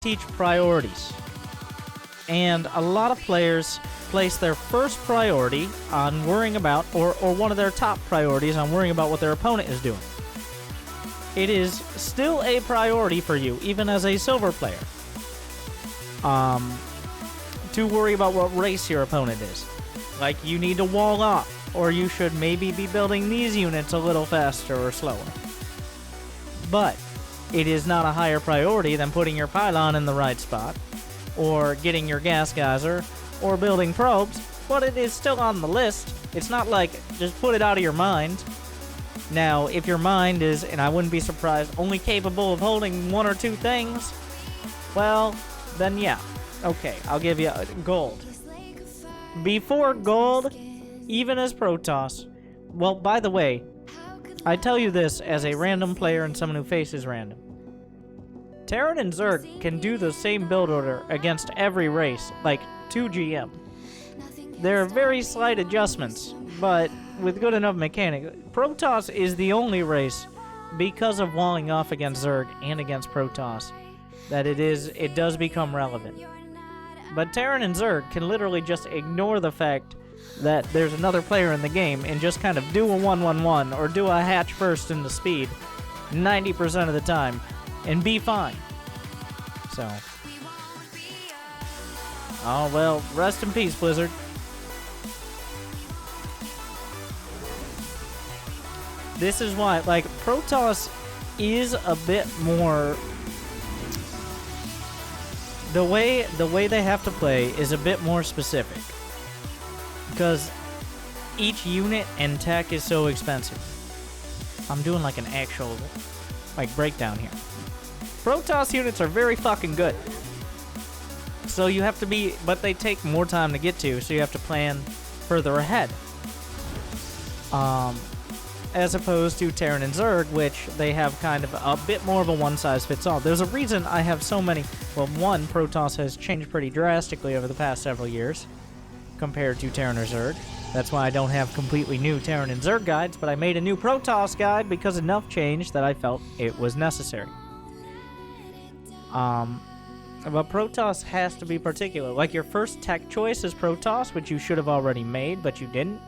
teach priorities. And a lot of players place their first priority on worrying about, or one of their top priorities on worrying about what their opponent is doing. It is still a priority for you, even as a silver player, to worry about what race your opponent is. Like, you need to wall off, or you should maybe be building these units a little faster or slower. But it is not a higher priority than putting your pylon in the right spot, or getting your gas geyser, or building probes, but it is still on the list. It's not like, just put it out of your mind. Now, if your mind is, and I wouldn't be surprised, only capable of holding one or two things, well, then yeah. Okay, I'll give you gold. Before gold, even as Protoss, well, by the way, I tell you this as a random player and someone who faces random. Terran and Zerg can do the same build order against every race, like 2 GM. There are very slight adjustments, but with good enough mechanics. Protoss is the only race, because of walling off against Zerg and against Protoss, that it does become relevant. But Terran and Zerg can literally just ignore the fact that there's another player in the game and just kind of do a 1-1-1 or do a hatch first into speed 90% of the time and be fine. So. Oh, well, rest in peace, Blizzard. This is why, like, Protoss is a bit more... The way they have to play is a bit more specific. Because each unit and tech is so expensive. I'm doing like an actual, like, breakdown here. Protoss units are very fucking good. So you have to be, but they take more time to get to, so you have to plan further ahead. As opposed to Terran and Zerg, which they have kind of a bit more of a one-size-fits-all. There's a reason I have so many... Well, one, Protoss has changed pretty drastically over the past several years compared to Terran or Zerg. That's why I don't have completely new Terran and Zerg guides, but I made a new Protoss guide because enough changed that I felt it was necessary. But Protoss has to be particular. Like, your first tech choice is Protoss, which you should have already made, but you didn't.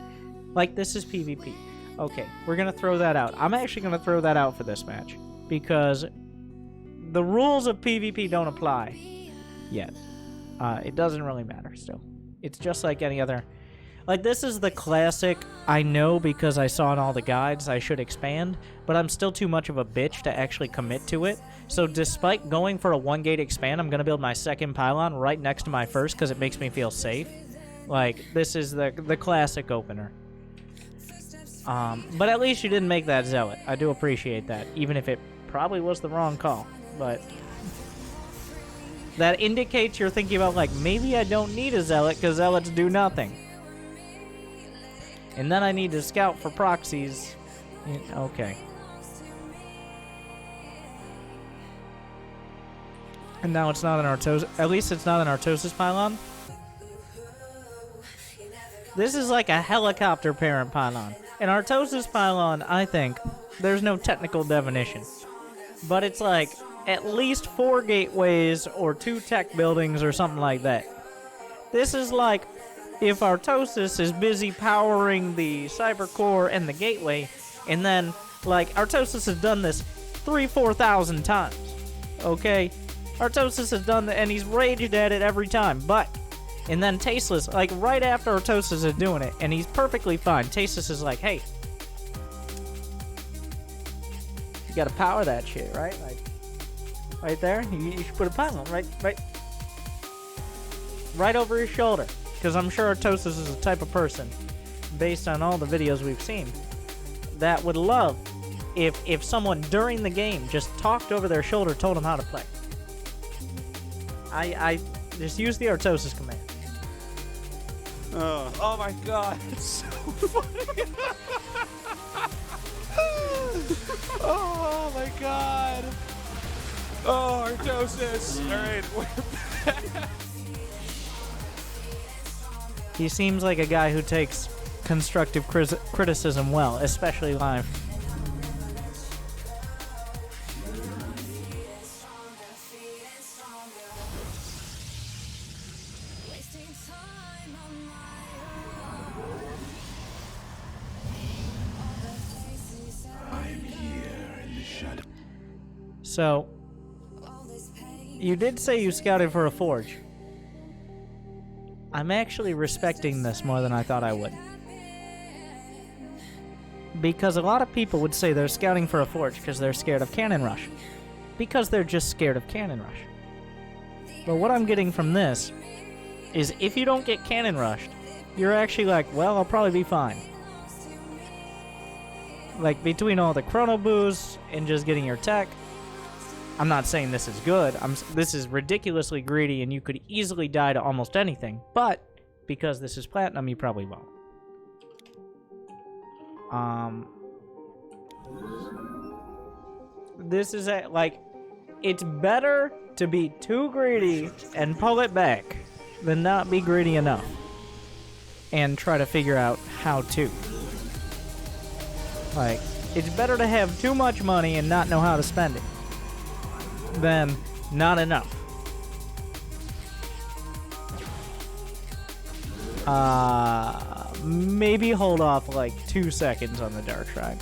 Like, this is PvP. Okay, we're going to throw that out. I'm actually going to throw that out for this match, because the rules of PvP don't apply yet. It doesn't really matter still. It's just like any other... Like, this is the classic, I know because I saw in all the guides I should expand, but I'm still too much of a bitch to actually commit to it. So despite going for a 1-gate expand, I'm going to build my second pylon right next to my first because it makes me feel safe. Like, this is the classic opener. But at least you didn't make that Zealot. I do appreciate that, even if it probably was the wrong call. But that indicates you're thinking about, like, maybe I don't need a Zealot because Zealots do nothing. And then I need to scout for proxies. Okay. And now it's not an Artosis. At least it's not an Artosis pylon. This is like a helicopter parent pylon. An Artosis pylon, I think, there's no technical definition. But it's like at least 4 gateways or 2 tech buildings or something like that. This is like if Artosis is busy powering the cyber core and the gateway, and then, like, Artosis has done this 3,000-4,000 times. Okay? Artosis has done that, and he's raged at it every time, but... And then Tasteless, like, right after Artosis is doing it, and he's perfectly fine, Tasteless is like, hey, you gotta power that shit, right? Like, right there, you should put a pylon right over his shoulder. Because I'm sure Artosis is the type of person, based on all the videos we've seen, that would love if someone during the game just talked over their shoulder, told them how to play. I just use the Artosis command. Oh my god, it's so funny. Oh my god. Oh, Artosis. Alright, we're back. He seems like a guy who takes constructive criticism well, especially live. So, you did say you scouted for a forge. I'm actually respecting this more than I thought I would. Because a lot of people would say they're scouting for a forge because they're scared of cannon rush. Because they're just scared of cannon rush. But what I'm getting from this is if you don't get cannon rushed, you're actually like, well, I'll probably be fine. Like, between all the chrono boosts and just getting your tech, I'm not saying this is good. This is ridiculously greedy and you could easily die to almost anything. But because this is platinum, you probably won't. This is like, it's better to be too greedy and pull it back than not be greedy enough and try to figure out how to. Like, it's better to have too much money and not know how to spend it than not enough. Maybe hold off like 2 seconds on the Dark Shrine.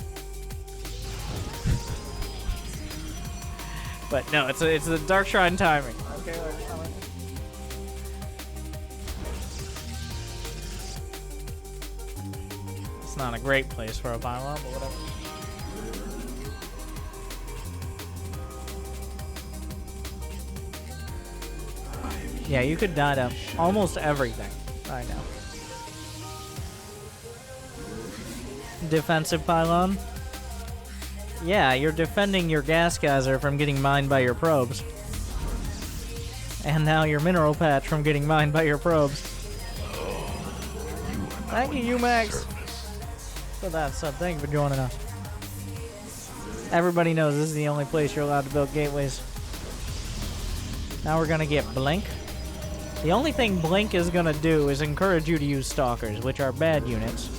But no, it's the Dark Shrine timing. Okay, it's not a great place for a pylon, but whatever. Yeah, you could die to almost everything right now. Defensive pylon. Yeah, you're defending your gas geyser from getting mined by your probes. And now your mineral patch from getting mined by your probes. Thank you, Umax, for that sub. Thank you for joining us. Everybody knows this is the only place you're allowed to build gateways. Now we're gonna get Blink. The only thing Blink is gonna do is encourage you to use Stalkers, which are bad units.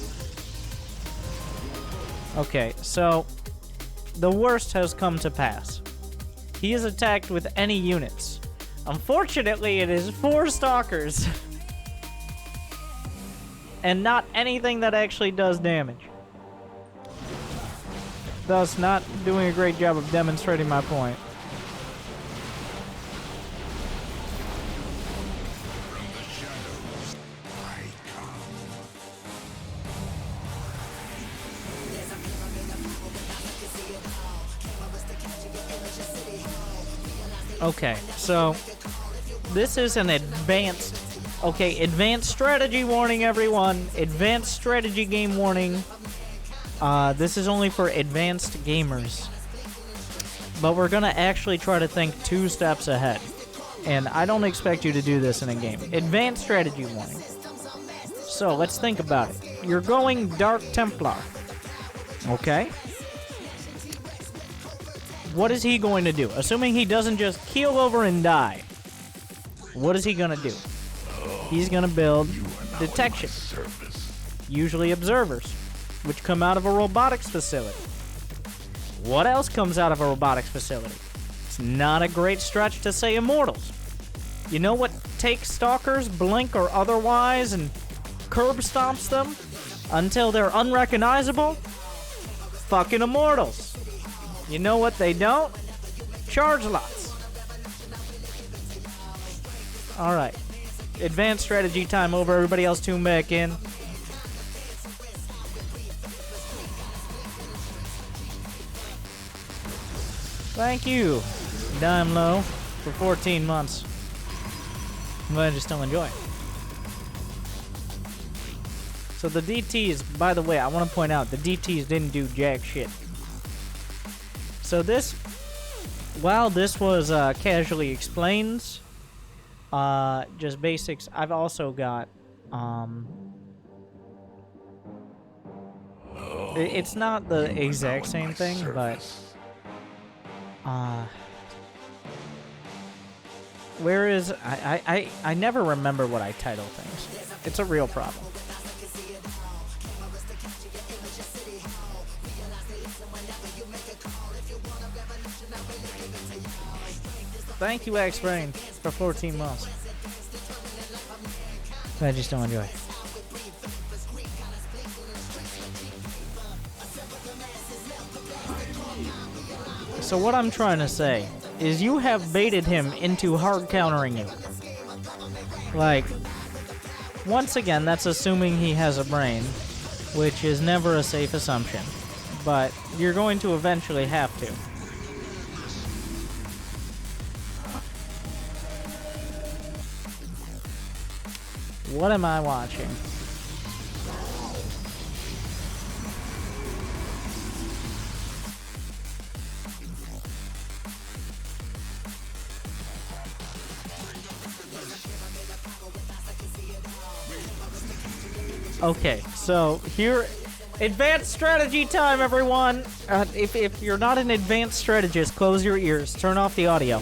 Okay, so the worst has come to pass. He is attacked with any units. Unfortunately, it is 4 Stalkers. And not anything that actually does damage. Thus, not doing a great job of demonstrating my point. Okay, so this is an advanced strategy warning, everyone. Advanced strategy game warning. This is only for advanced gamers. But we're gonna actually try to think 2 steps ahead. And I don't expect you to do this in a game. Advanced strategy warning. So, let's think about it. You're going Dark Templar. Okay? What is he going to do? Assuming he doesn't just keel over and die. What is he gonna do? He's gonna build detection. Usually observers, which come out of a robotics facility. What else comes out of a robotics facility? It's not a great stretch to say immortals. You know what takes stalkers, blink or otherwise, and curb stomps them until they're unrecognizable? Fucking immortals. You know what they don't? Charge lots. Alright. Advanced strategy time over. Everybody else tune back in. Thank you, Dime Low, for 14 months. I'm glad you still enjoy it. So the DTs, by the way, I want to point out, the DTs didn't do jack shit. So this, while this was casually explains, just basics, I've also got, it's not the exact same thing, but, where is, I never remember what I title things. It's a real problem. Thank you, X-Brain, for 14 months. Glad you still enjoy. So what I'm trying to say is you have baited him into hard countering you. Like, once again, that's assuming he has a brain, which is never a safe assumption. But you're going to eventually have to. What am I watching? Okay, so here, advanced strategy time, everyone. If you're not an advanced strategist, close your ears, turn off the audio.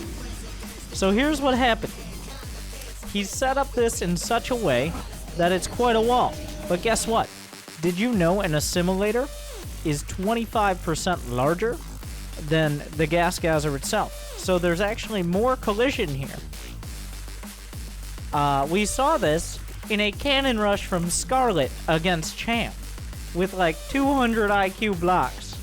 So here's what happened. He's set up this in such a way that it's quite a wall. But guess what? Did you know an assimilator is 25% larger than the gas geyser itself? So there's actually more collision here. We saw this in a cannon rush from Scarlet against Champ with like 200 IQ blocks.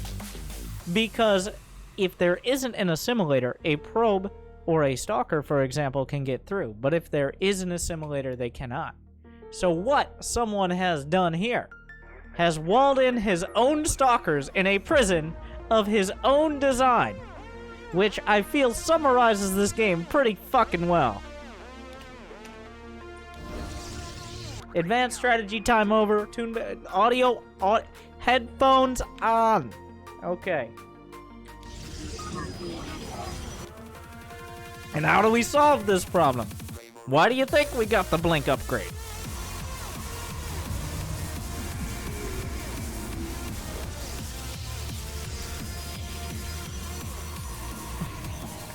Because if there isn't an assimilator, a probe or a stalker, for example, can get through. But if there is an assimilator, they cannot. So what someone has done here has walled in his own stalkers in a prison of his own design, which I feel summarizes this game pretty fucking well. Advanced strategy time over. Audio, headphones on. Okay. And how do we solve this problem? Why do you think we got the Blink upgrade?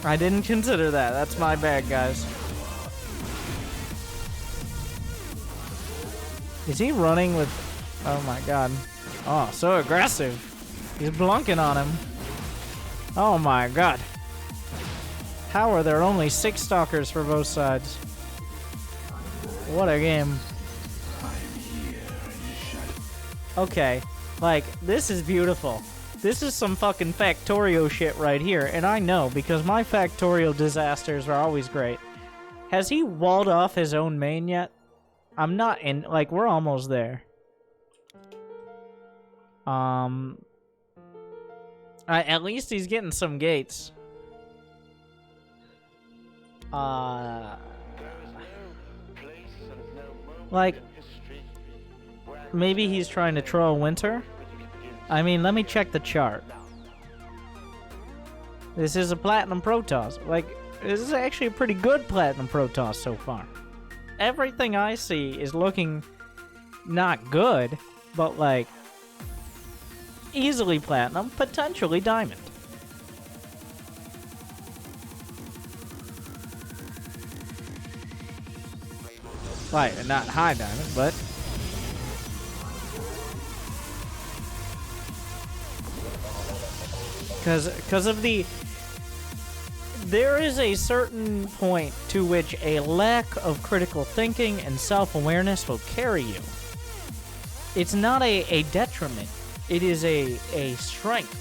I didn't consider that. That's my bad, guys. Is he running with... Oh my god. Oh, so aggressive. He's blunking on him. Oh my god. How are there only 6 stalkers for both sides? What a game. Okay. Like, this is beautiful. This is some fucking Factorio shit right here. And I know, because my Factorio disasters are always great. Has he walled off his own main yet? I'm not in... Like, we're almost there. At least he's getting some gates. Like, maybe he's trying to troll Winter? I mean, let me check the chart. This is a Platinum Protoss. Like, this is actually a pretty good Platinum Protoss so far. Everything I see is looking not good, but like easily platinum, potentially diamond. Right, not high diamond, but because of the... There is a certain point to which a lack of critical thinking and self-awareness will carry you. It's not a detriment. It is a strength.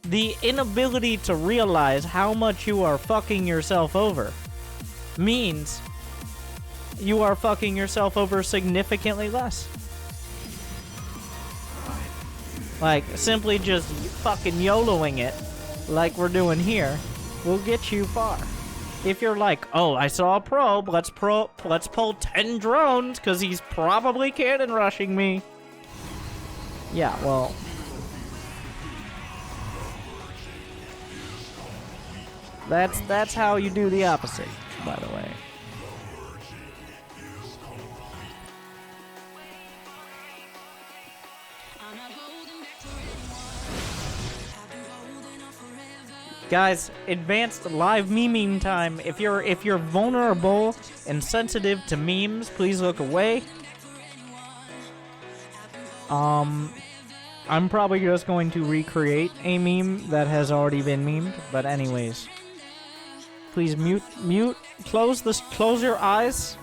The inability to realize how much you are fucking yourself over means you are fucking yourself over significantly less. Like, simply just fucking YOLOing it, like we're doing here, will get you far. If you're like, oh, I saw a probe, let's pull 10 drones, because he's probably cannon rushing me. Yeah, well... That's how you do the opposite, by the way. Guys, advanced live memeing time. If you're vulnerable and sensitive to memes, please look away. I'm probably just going to recreate a meme that has already been memed, but anyways. Please mute, close your eyes.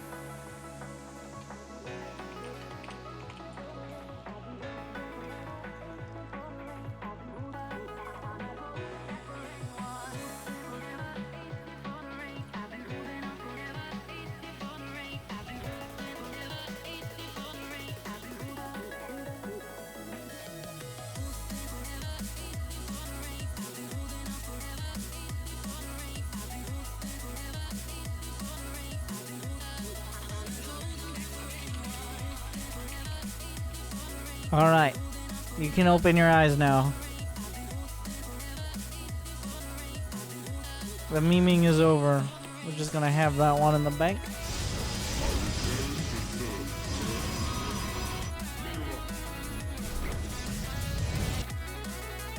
Alright. You can open your eyes now. The memeing is over. We're just gonna have that one in the bank.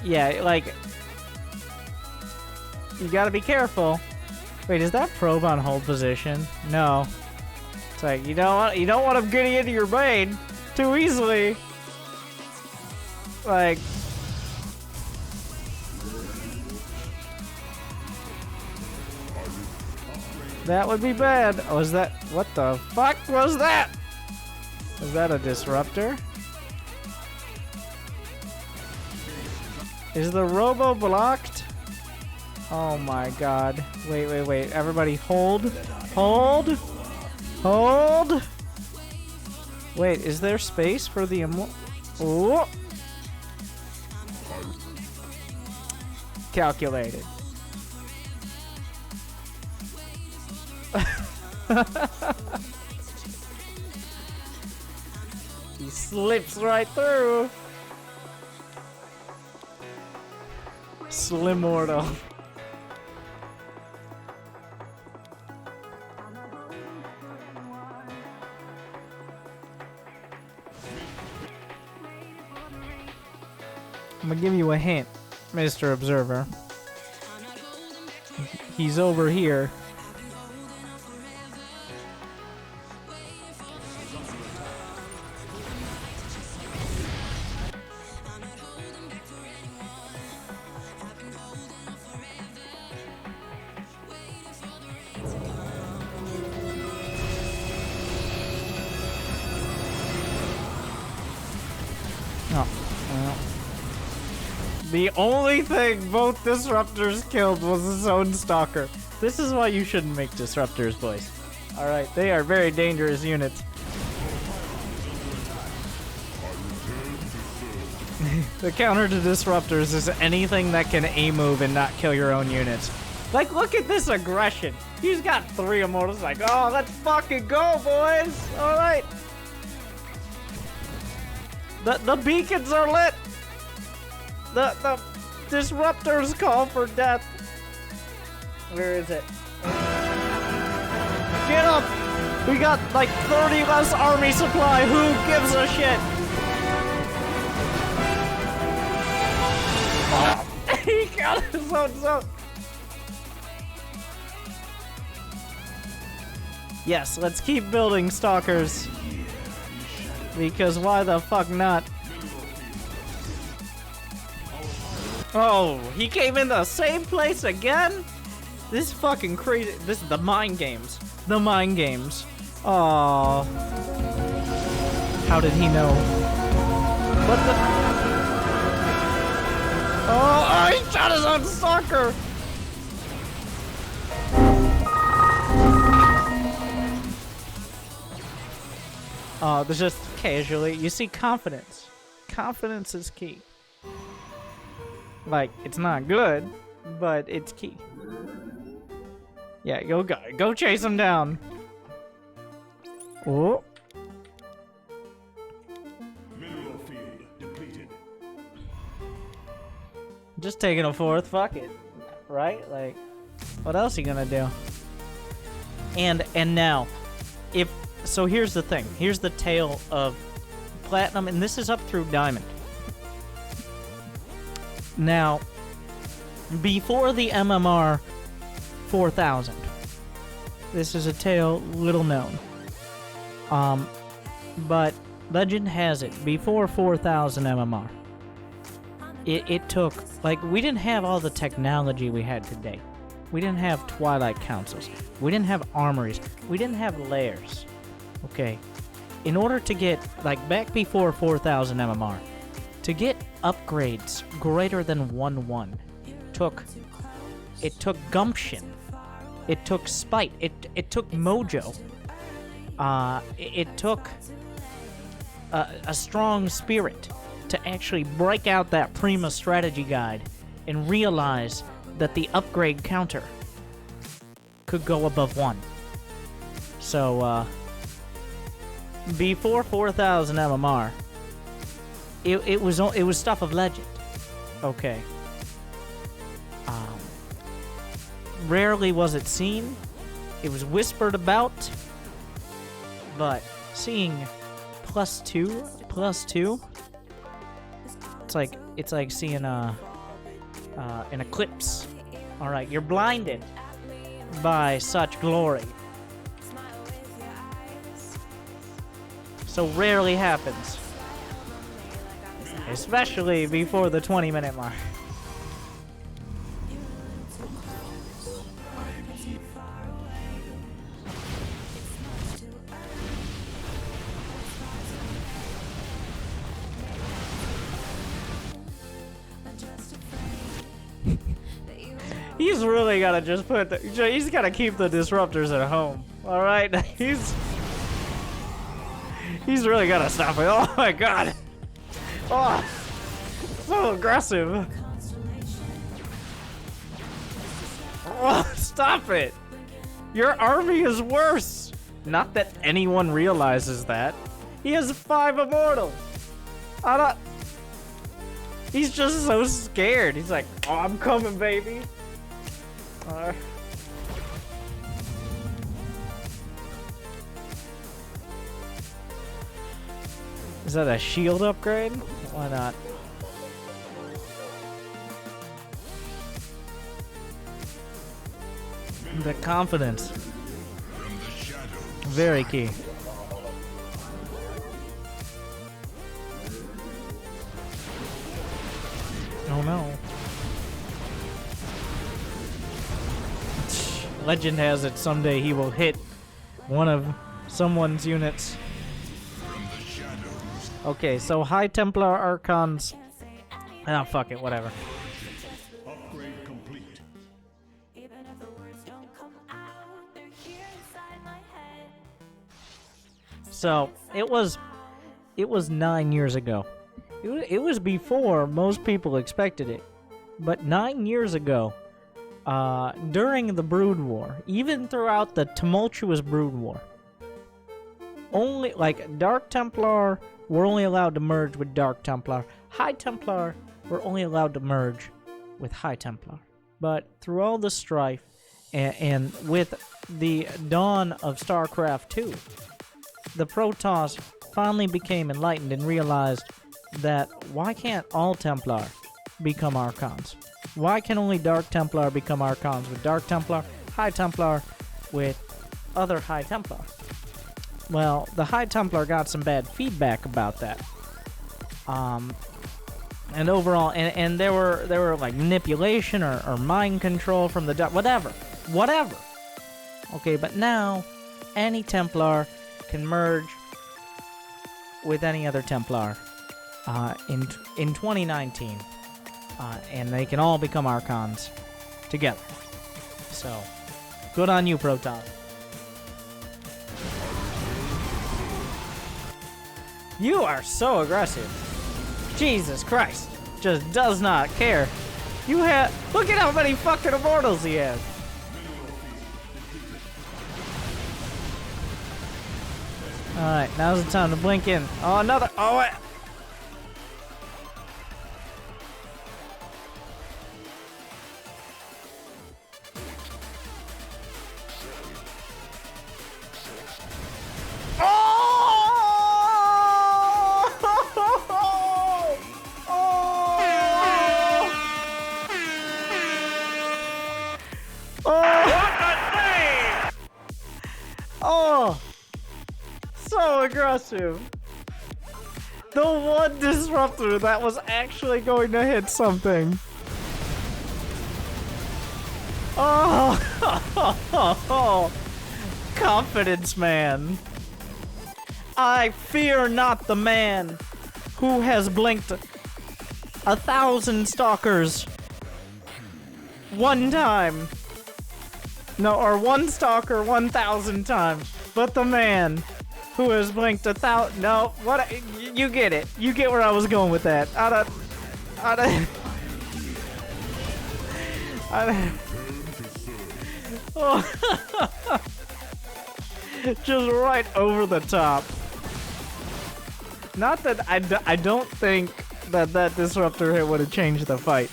Yeah, like... You gotta be careful. Wait, is that probe on hold position? No. It's like, you don't want him getting into your brain too easily. Like... That would be bad. Oh, is that... What the fuck was that? Was that a disruptor? Is the robo blocked? Oh my god. Wait, wait, wait. Everybody hold. Hold. Hold. Wait, is there space for the Oh. Calculated. He slips right through. Slim mortal. I'm gonna give you a hint, Mr. Observer. He's over here. The only thing both disruptors killed was his own stalker. This is why you shouldn't make disruptors, boys. Alright, they are very dangerous units. The counter to disruptors is anything that can A-move and not kill your own units. Like, look at this aggression. He's got 3 immortals like, oh, let's fucking go, boys! Alright. The beacons are lit! The disruptors call for death. Where is it? Get up! We got like 30 less army supply. Who gives a shit? He killed his own son. Yes, let's keep building stalkers. Because why the fuck not? Oh, he came in the same place again? This is fucking crazy. This is the mind games. The mind games. Aww. How did he know? What the? Oh, he shot his own stalker! Oh, there's just casually. You see, confidence. Confidence is key. Like, it's not good, but it's key. Yeah, go chase him down. Oh. Mineral field depleted. Just taking a 4th, fuck it. Right? Like, what else are you gonna do? And now, so here's the thing. Here's the tale of Platinum, and this is up through Diamond. Now, before the MMR 4000, this is a tale little known. But legend has it, before 4000 MMR, it took, like, we didn't have all the technology we had today. We didn't have Twilight Councils. We didn't have armories. We didn't have layers. Okay. In order to get, like, back before 4000 MMR, to get upgrades greater than 1-1, it took gumption. It took spite. It took mojo. It took a strong spirit to actually break out that Prima strategy guide and realize that the upgrade counter could go above 1. So, before 4000 MMR, it was stuff of legend. Okay. Rarely was it seen. It was whispered about, but seeing +2, it's like seeing an eclipse. All right, you're blinded by such glory. So rarely happens, especially before the 20-minute mark. He's really gotta just put he's gotta keep the disruptors at home. Alright? He's really gotta stop it. Oh my god. Oh, so aggressive. Oh, stop it. Your army is worse. Not that anyone realizes that. He has 5 immortals. He's just so scared. He's like, oh, I'm coming, baby. Is that a shield upgrade? Why not? The confidence. Very key. Oh no. Legend has it someday he will hit one of someone's units. Okay, so High Templar Archons. Ah, fuck it, whatever. Upgrade complete. So it was 9 years ago. It was before most people expected it, but 9 years ago, during the Brood War, even throughout the tumultuous Brood War, only like Dark Templar were only allowed to merge with Dark Templar. High Templar were only allowed to merge with High Templar. But through all the strife and with the dawn of Starcraft 2, the Protoss finally became enlightened and realized that why can't all Templar become Archons? Why can only Dark Templar become Archons with Dark Templar, High Templar with other High Templar? Well, the High Templar got some bad feedback about that. And overall, and there were like manipulation or mind control from the Dark, whatever. Okay, but now any Templar can merge with any other Templar in 2019, and they can all become Archons together. So, good on you, Protoss. You are so aggressive. Jesus Christ, just does not care. You have look at how many fucking immortals he has. All right, now's the time to blink in. Oh, another. Oh, wait. Aggressive. The one disruptor that was actually going to hit something. Oh, confidence, man. I fear not the man who has blinked 1,000 stalkers one time. No, or one stalker 1,000 times, but the man who has blinked 1,000. No, what? You get it. You get where I was going with that. I don't. Oh. Just right over the top. Not that I don't think that disruptor hit would have changed the fight,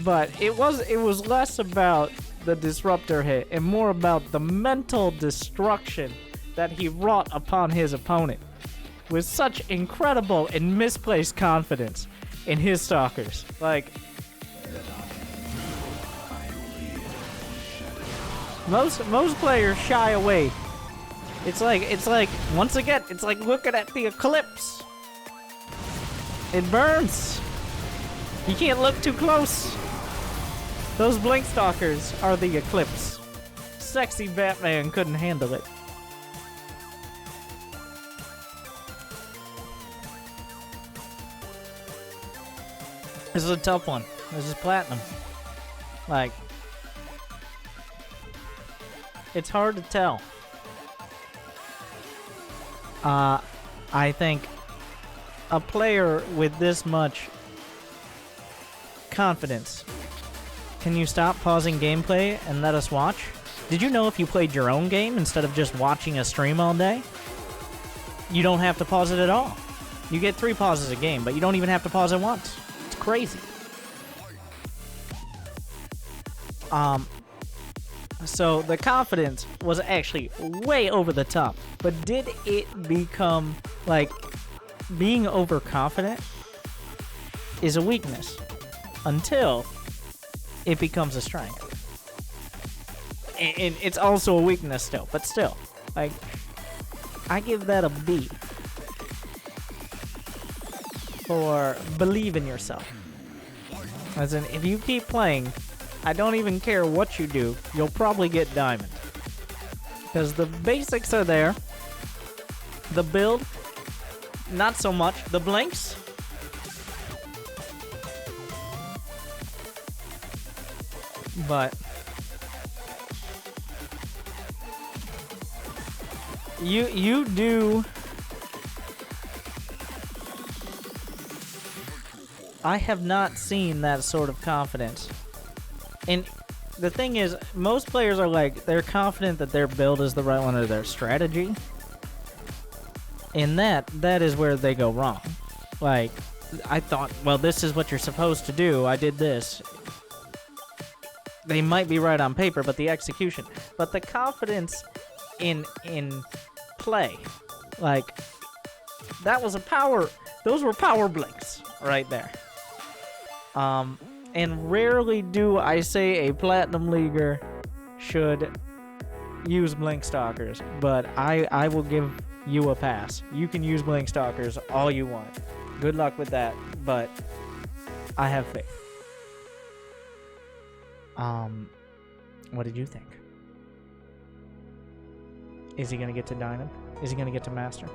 but it was less about the disruptor hit and more about the mental destruction that he wrought upon his opponent with such incredible and misplaced confidence in his stalkers. Like, most players shy away. It's like once again, it's like looking at the eclipse. It burns. You can't look too close. Those blink stalkers are the eclipse. Sexy Batman couldn't handle it. This is a tough one. This is platinum. Like, it's hard to tell. I think a player with this much confidence, can you stop pausing gameplay and let us watch? Did you know if you played your own game instead of just watching a stream all day, you don't have to pause it at all? You get 3 pauses a game, but you don't even have to pause it once. It's crazy. So the confidence was actually way over the top, but did it become, like, being overconfident is a weakness until it becomes a strength. And it's also a weakness still, but still, like, I give that a B for believe in yourself. As in, if you keep playing, I don't even care what you do, you'll probably get diamond. Because the basics are there. The build, not so much. The blinks, but you do. I have not seen that sort of confidence. And the thing is, most players are like, they're confident that their build is the right one or their strategy. And that is where they go wrong. Like, I thought, well, this is what you're supposed to do. I did this. They might be right on paper, but the execution. But the confidence in play, like, that was a power, those were power blinks right there. And rarely do I say a Platinum Leaguer should use Blink Stalkers, but I will give you a pass. You can use Blink Stalkers all you want. Good luck with that, but I have faith. What did you think? Is he gonna get to Diamond? Is he gonna get to Master?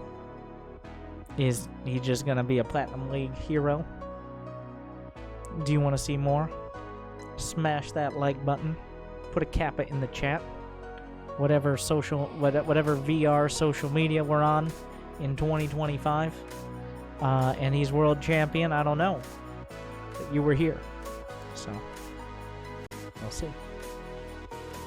Is he just gonna be a Platinum League hero? Do you want to see more? Smash that like button. Put a kappa in the chat. Whatever VR social media we're on in 2025. And he's world champion. I don't know. But you were here. So, we'll see.